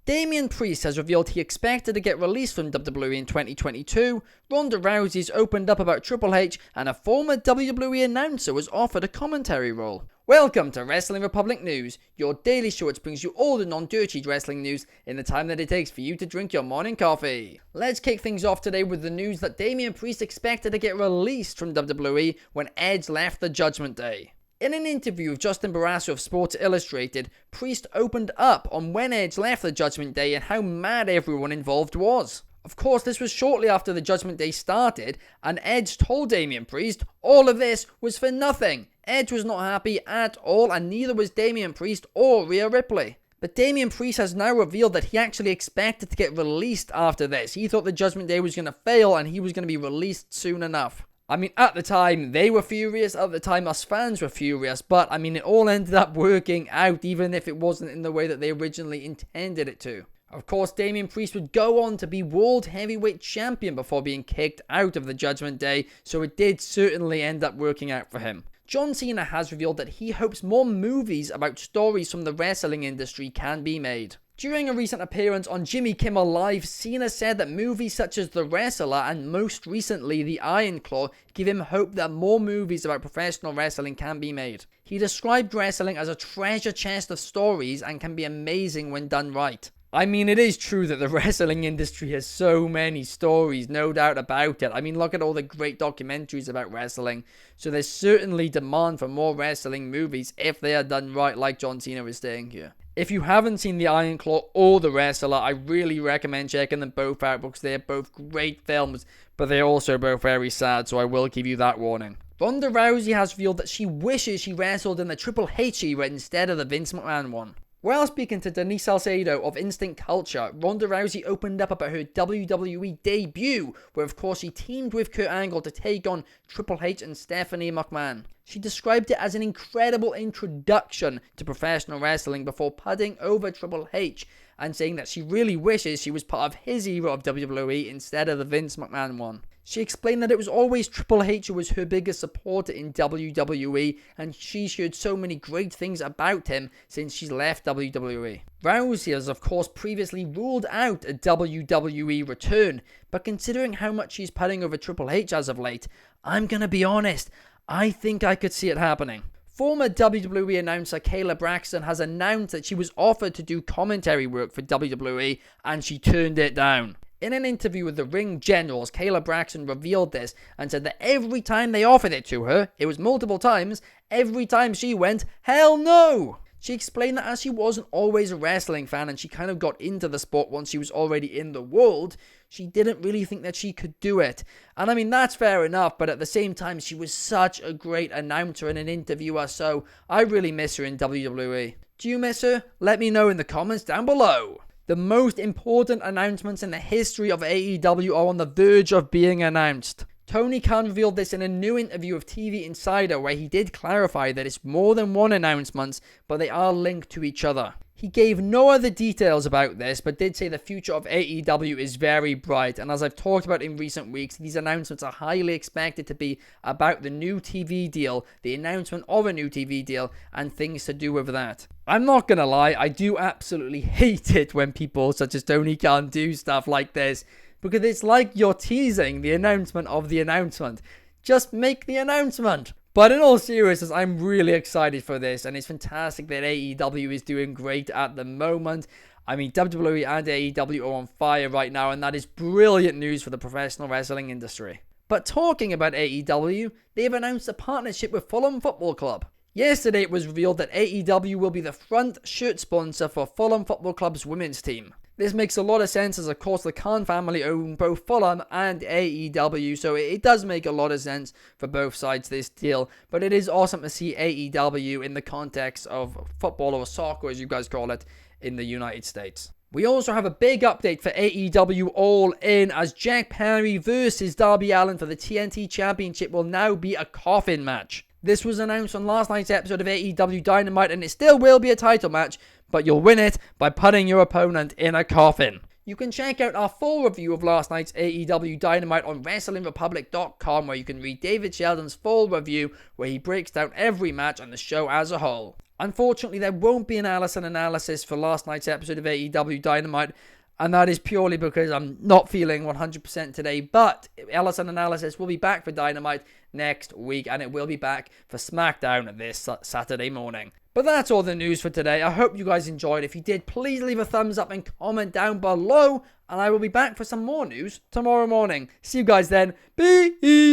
Damian Priest has revealed he expected to get released from WWE in 2022, Ronda Rousey's opened up about Triple H, and a former WWE announcer was offered a commentary role. Welcome to Wrestling Republic News, your daily show which brings you all the non-dirty wrestling news in the time that it takes for you to drink your morning coffee. Let's kick things off today with the news that Damian Priest expected to get released from WWE when Edge left the Judgment Day. In an interview with Justin Barrasso of Sports Illustrated, Priest opened up on when Edge left the Judgment Day and how mad everyone involved was. Of course, this was shortly after the Judgment Day started, and Edge told Damian Priest all of this was for nothing. Edge was not happy at all, and neither was Damian Priest or Rhea Ripley. But Damian Priest has now revealed that he actually expected to get released after this. He thought the Judgment Day was going to fail and he was going to be released soon enough. I mean, at the time, they were furious. At the time, us fans were furious. But, I mean, it all ended up working out, even if it wasn't in the way that they originally intended it to. Of course, Damian Priest would go on to be World Heavyweight Champion before being kicked out of the Judgment Day, so it did certainly end up working out for him. John Cena has revealed that he hopes more movies about stories from the wrestling industry can be made. During a recent appearance on Jimmy Kimmel Live, Cena said that movies such as The Wrestler and most recently The Iron Claw give him hope that more movies about professional wrestling can be made. He described wrestling as a treasure chest of stories and can be amazing when done right. I mean, it is true that the wrestling industry has so many stories, no doubt about it. I mean, look at all the great documentaries about wrestling. So there's certainly demand for more wrestling movies if they are done right, like John Cena is saying here. If you haven't seen The Iron Claw or The Wrestler, I really recommend checking them both out because they're both great films, but they're also both very sad, so I will give you that warning. Ronda Rousey has revealed that she wishes she wrestled in the Triple H era instead of the Vince McMahon one. While speaking to Denise Salcedo of Instant Culture, Ronda Rousey opened up about her WWE debut, where of course she teamed with Kurt Angle to take on Triple H and Stephanie McMahon. She described it as an incredible introduction to professional wrestling before putting over Triple H and saying that she really wishes she was part of his era of WWE instead of the Vince McMahon one. She explained that it was always Triple H who was her biggest supporter in WWE, and she's heard so many great things about him since she's left WWE. Rousey has of course previously ruled out a WWE return, but considering how much she's putting over Triple H as of late, I'm gonna be honest, I think I could see it happening. Former WWE announcer Kayla Braxton has announced that she was offered to do commentary work for WWE and she turned it down. In an interview with the Ring Generals, Kayla Braxton revealed this and said that every time they offered it to her, it was multiple times, every time she went, hell no! She explained that as she wasn't always a wrestling fan and she kind of got into the sport once she was already in the world, she didn't really think that she could do it. And I mean, that's fair enough, but at the same time, she was such a great announcer and an interviewer, so I really miss her in WWE. Do you miss her? Let me know in the comments down below. The most important announcements in the history of AEW are on the verge of being announced. Tony Khan revealed this in a new interview with TV Insider where he did clarify that it's more than one announcement, but they are linked to each other. He gave no other details about this, but did say the future of AEW is very bright, and as I've talked about in recent weeks, these announcements are highly expected to be about the new TV deal, the announcement of a new TV deal, and things to do with that. I'm not gonna lie, I do absolutely hate it when people such as Tony Khan do stuff like this, because it's like you're teasing the announcement of the announcement. Just make the announcement. But in all seriousness, I'm really excited for this, and it's fantastic that AEW is doing great at the moment. I mean, WWE and AEW are on fire right now, and that is brilliant news for the professional wrestling industry. But talking about AEW, they've announced a partnership with Fulham Football Club. Yesterday, it was revealed that AEW will be the front shirt sponsor for Fulham Football Club's women's team. This makes a lot of sense as, of course, the Khan family own both Fulham and AEW, so it does make a lot of sense for both sides, this deal. But it is awesome to see AEW in the context of football or soccer, as you guys call it, in the United States. We also have a big update for AEW All In, as Jack Perry versus Darby Allin for the TNT Championship will now be a coffin match. This was announced on last night's episode of AEW Dynamite, and it still will be a title match, but you'll win it by putting your opponent in a coffin. You can check out our full review of last night's AEW Dynamite on WrestlingRepublic.com, where you can read David Sheldon's full review, where he breaks down every match on the show as a whole. Unfortunately, there won't be an Allison analysis for last night's episode of AEW Dynamite, and that is purely because I'm not feeling 100% today. But Allison analysis will be back for Dynamite next week, and it will be back for SmackDown this Saturday morning. But that's all the news for today. I hope you guys enjoyed. If you did, please leave a thumbs up and comment down below, and I will be back for some more news tomorrow morning. See you guys then. Peace!